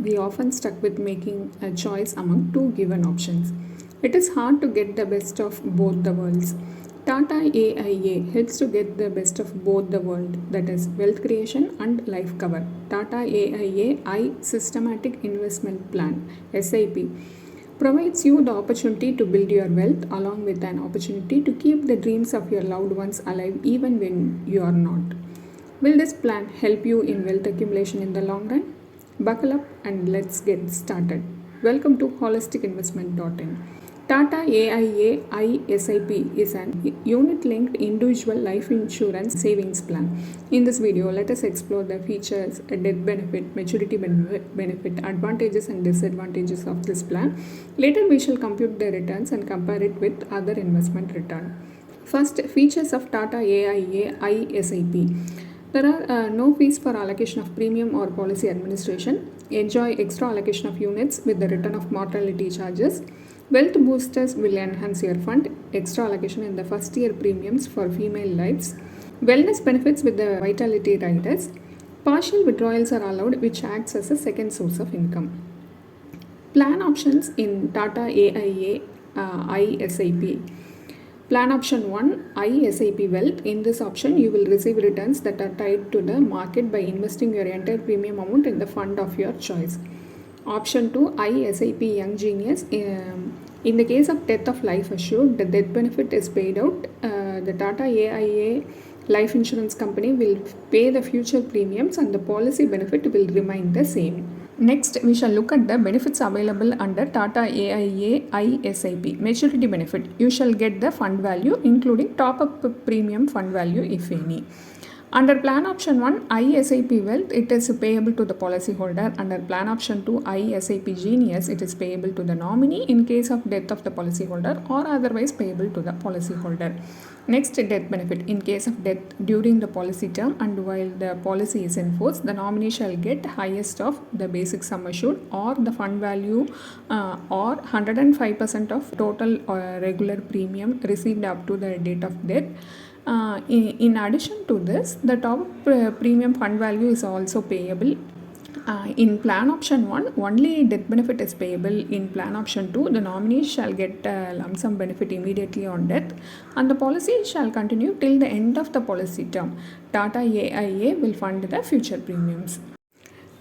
we often stuck with making a choice among two given options. It is hard to get the best of both the worlds. Tata AIA helps to get the best of both the world, that is, wealth creation and life cover. Tata AIA Systematic Investment Plan (SIP) provides you the opportunity to build your wealth along with an opportunity to keep the dreams of your loved ones alive even when you are not. Will this plan help you in wealth accumulation in the long run? Buckle up and let's get started. Welcome to holisticinvestment.in. Tata AIA ISIP is an unit-linked individual life insurance savings plan. In this video, let us explore the features, death benefit, maturity benefit, advantages and disadvantages of this plan. Later, we shall compute the returns and compare it with other investment return. First, features of Tata AIA ISIP. There are no fees for allocation of premium or policy administration. Enjoy extra allocation of units with the return of mortality charges. Wealth boosters will enhance your fund. Extra allocation in the first year premiums for female lives. Wellness benefits with the vitality riders. Partial withdrawals are allowed, which acts as a second source of income. Plan options in Tata AIA ISIP. Plan option 1, ISIP Wealth. In this option, you will receive returns that are tied to the market by investing your entire premium amount in the fund of your choice. Option 2, ISIP Young Genius. In the case of death of life assured, the death benefit is paid out. The Tata AIA life insurance company will pay the future premiums and the policy benefit will remain the same. Next, we shall look at the benefits available under Tata AIA ISIP. Maturity benefit. You shall get the fund value including top-up premium fund value if any. Under plan option 1, ISIP Wealth, it is payable to the policyholder. Under plan option 2, ISIP Genius, it is payable to the nominee in case of death of the policyholder or otherwise payable to the policyholder. Next, death benefit. In case of death during the policy term and while the policy is in force, the nominee shall get highest of the basic sum assured or the fund value or 105% of total regular premium received up to the date of death. In addition to this, the top premium fund value is also payable. In plan option 1, only death benefit is payable. In plan option 2, the nominee shall get a lump sum benefit immediately on death and the policy shall continue till the end of the policy term. Tata AIA will fund the future premiums.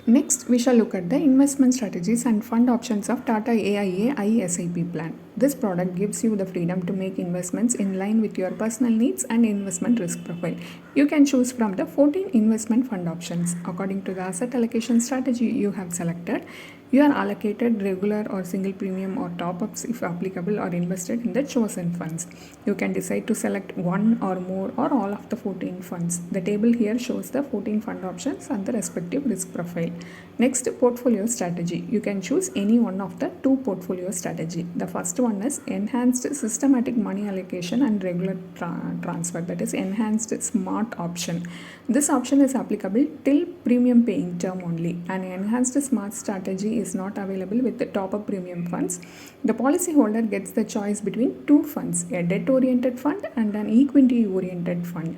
Next, we shall look at the investment strategies and fund options of Tata AIA ISIP plan. This product gives you the freedom to make investments in line with your personal needs and investment risk profile. You can choose from the 14 investment fund options. According to the asset allocation strategy you have selected, you are allocated regular or single premium or top-ups if applicable or invested in the chosen funds. You can decide to select one or more or all of the 14 funds. The table here shows the 14 fund options and the respective risk profile. Next, portfolio strategy. You can choose any one of the two portfolio strategy. The first one is enhanced systematic money allocation and regular transfer, that is enhanced smart option. This option is applicable till premium paying term only. An enhanced smart strategy is not available with the top-up premium funds. The policyholder gets the choice between two funds, a debt-oriented fund and an equity-oriented fund.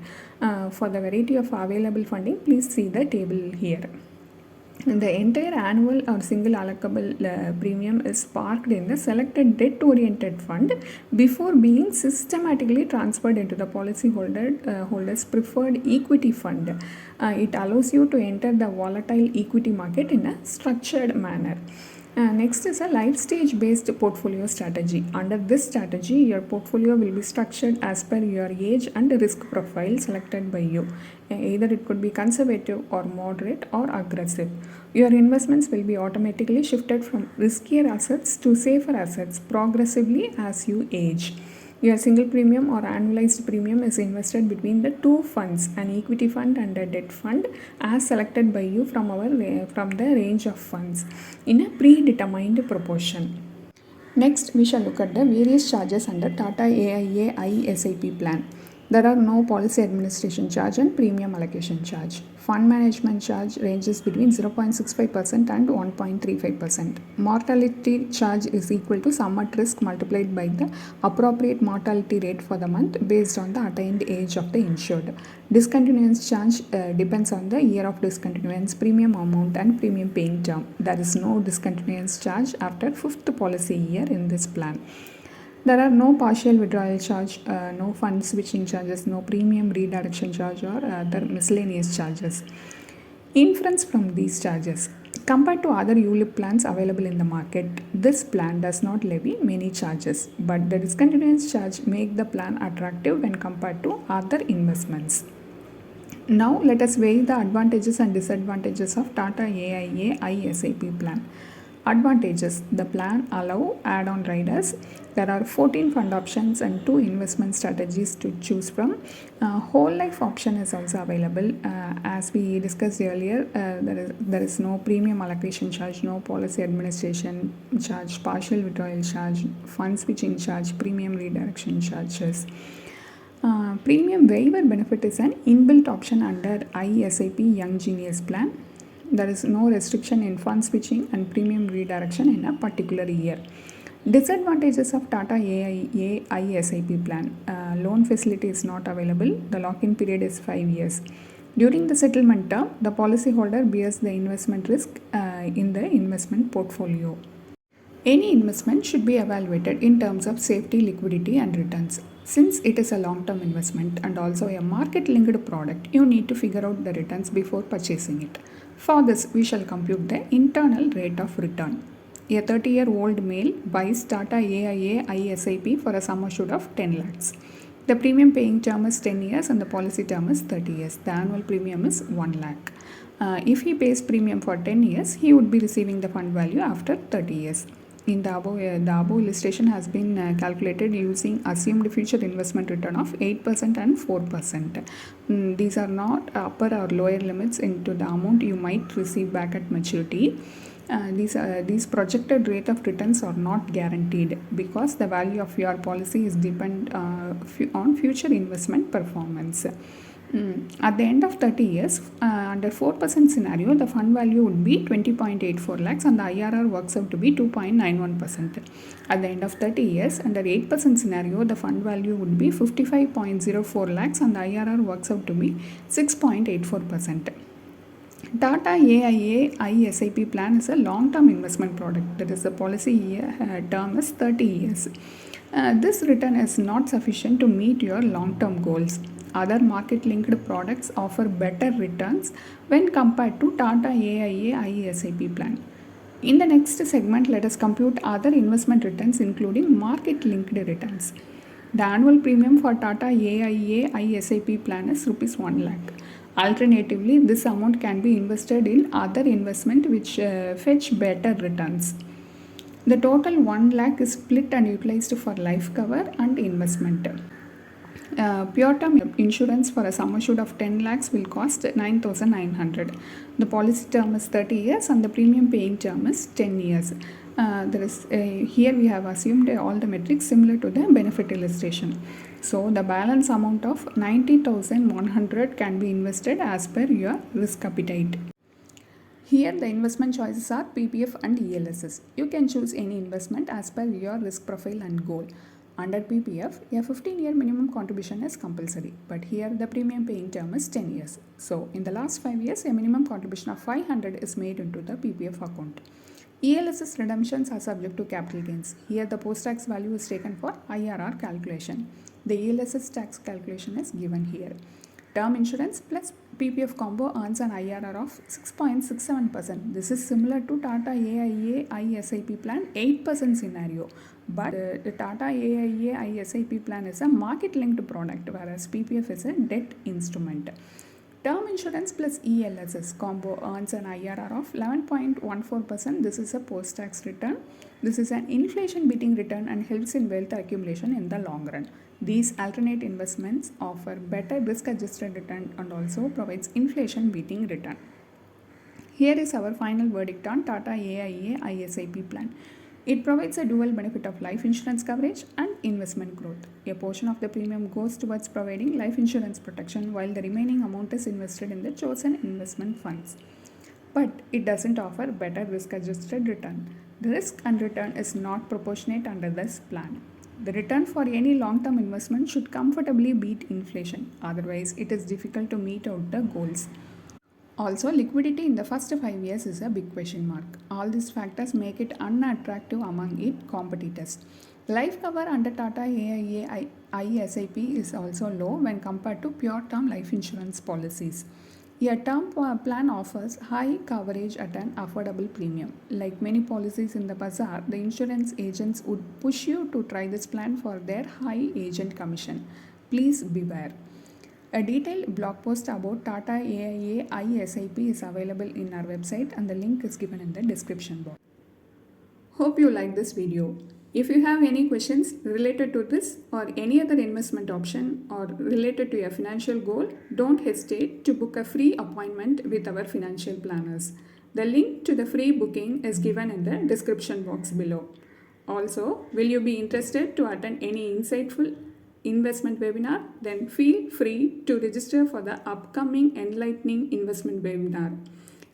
For the variety of available funding, please see the table here. The entire annual or single allocable premium is parked in the selected debt-oriented fund before being systematically transferred into the policyholder's preferred equity fund. It allows you to enter the volatile equity market in a structured manner. Next is a life stage based portfolio strategy. Under this strategy, your portfolio will be structured as per your age and risk profile selected by you. Either it could be conservative or moderate or aggressive. Your investments will be automatically shifted from riskier assets to safer assets progressively as you age. Your single premium or annualized premium is invested between the two funds, an equity fund and a debt fund, as selected by you from the range of funds in a predetermined proportion. Next, we shall look at the various charges under Tata AIA ISIP plan. There are no policy administration charge and premium allocation charge. Fund management charge ranges between 0.65% and 1.35%. Mortality charge is equal to sum at risk multiplied by the appropriate mortality rate for the month based on the attained age of the insured. Discontinuance charge depends on the year of discontinuance, premium amount, and premium paying term. There is no discontinuance charge after 5th policy year in this plan. There are no partial withdrawal charge, no fund switching charges, no premium redirection charge or other miscellaneous charges. Inference from these charges. Compared to other ULIP plans available in the market, this plan does not levy many charges, but the discontinuance charge make the plan attractive when compared to other investments. Now let us weigh the advantages and disadvantages of Tata AIA ISAP plan. Advantages. The plan allow add-on riders. There are 14 fund options and 2 investment strategies to choose from. Whole life option is also available. As we discussed earlier, there is no premium allocation charge, no policy administration charge, partial withdrawal charge, fund switching charge, premium redirection charges. Premium waiver benefit is an inbuilt option under ISAP Young Genius plan. There is no restriction in fund switching and premium redirection in a particular year. Disadvantages of Tata AIA ISAP plan. Loan facility is not available. The lock-in period is 5 years. During the settlement term, the policyholder bears the investment risk in the investment portfolio. Any investment should be evaluated in terms of safety, liquidity, and returns. Since it is a long-term investment and also a market-linked product, you need to figure out the returns before purchasing it. For this, we shall compute the internal rate of return. A 30-year-old male buys Tata AIA ISAP for a sum assured of 10 lakhs. The premium paying term is 10 years and the policy term is 30 years. The annual premium is 1 lakh. If he pays premium for 10 years, he would be receiving the fund value after 30 years. In the above illustration has been calculated using assumed future investment return of 8% and 4%. These are not upper or lower limits into the amount you might receive back at maturity. These projected rate of returns are not guaranteed because the value of your policy is depend on future investment performance. At the end of 30 years, under 4% scenario, the fund value would be 20.84 lakhs and the IRR works out to be 2.91%. At the end of 30 years, under 8% scenario, the fund value would be 55.04 lakhs and the IRR works out to be 6.84%. Tata AIA ISAP plan is a long-term investment product. That is, the policy year term is 30 years. This return is not sufficient to meet your long-term goals. Other market-linked products offer better returns when compared to Tata AIA ISAP plan. In the next segment, let us compute other investment returns including market-linked returns. The annual premium for Tata AIA ISAP plan is Rs 1 lakh. Alternatively, this amount can be invested in other investment which fetch better returns. The total 1 lakh is split and utilized for life cover and investment. Pure term insurance for a sum assured of 10 lakhs will cost 9,900. The policy term is 30 years and the premium paying term is 10 years. Here we have assumed all the metrics similar to the benefit illustration. So the balance amount of 90,100 can be invested as per your risk appetite. Here the investment choices are PPF and ELSS. You can choose any investment as per your risk profile and goal. Under PPF, a 15-year minimum contribution is compulsory, but here the premium paying term is 10 years. So in the last 5 years, a minimum contribution of 500 is made into the PPF account. ELSS redemptions are subject to capital gains. Here the post-tax value is taken for IRR calculation. The ELSS tax calculation is given here. Term insurance plus PPF combo earns an IRR of 6.67%. This is similar to Tata AIA ISAP plan 8% scenario. But the Tata AIA ISAP plan is a market-linked product, whereas PPF is a debt instrument. Term insurance plus ELSS combo earns an IRR of 11.14%. This is a post-tax return. This is an inflation-beating return and helps in wealth accumulation in the long run. These alternate investments offer better risk-adjusted return and also provides inflation-beating return. Here is our final verdict on Tata AIA ISAP plan. It provides a dual benefit of life insurance coverage and investment growth. A portion of the premium goes towards providing life insurance protection while the remaining amount is invested in the chosen investment funds. But it doesn't offer better risk adjusted return. The risk and return is not proportionate under this plan. The return for any long term investment should comfortably beat inflation, otherwise, it is difficult to meet out the goals. Also, liquidity in the first 5 years is a big question mark. All these factors make it unattractive among its competitors. Life cover under Tata AIA ISIP is also low when compared to pure term life insurance policies. A term plan offers high coverage at an affordable premium. Like many policies in the bazaar, the insurance agents would push you to try this plan for their high agent commission. Please beware. A detailed blog post about Tata AIA ISIP is available in our website and the link is given in the description box. Hope you like this video. If you have any questions related to this or any other investment option or related to your financial goal, don't hesitate to book a free appointment with our financial planners. The link to the free booking is given in the description box below. Also, will you be interested to attend any insightful investment webinar? Then feel free to register for the upcoming enlightening investment webinar.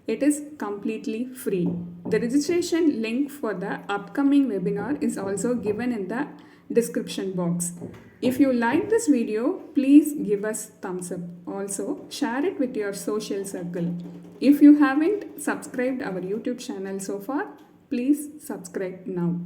It is completely free. The registration link for the upcoming webinar is also given in the description box. If you like this video, please give us thumbs up. Also, share it with your social circle. If you haven't subscribed our YouTube channel so far, please subscribe now.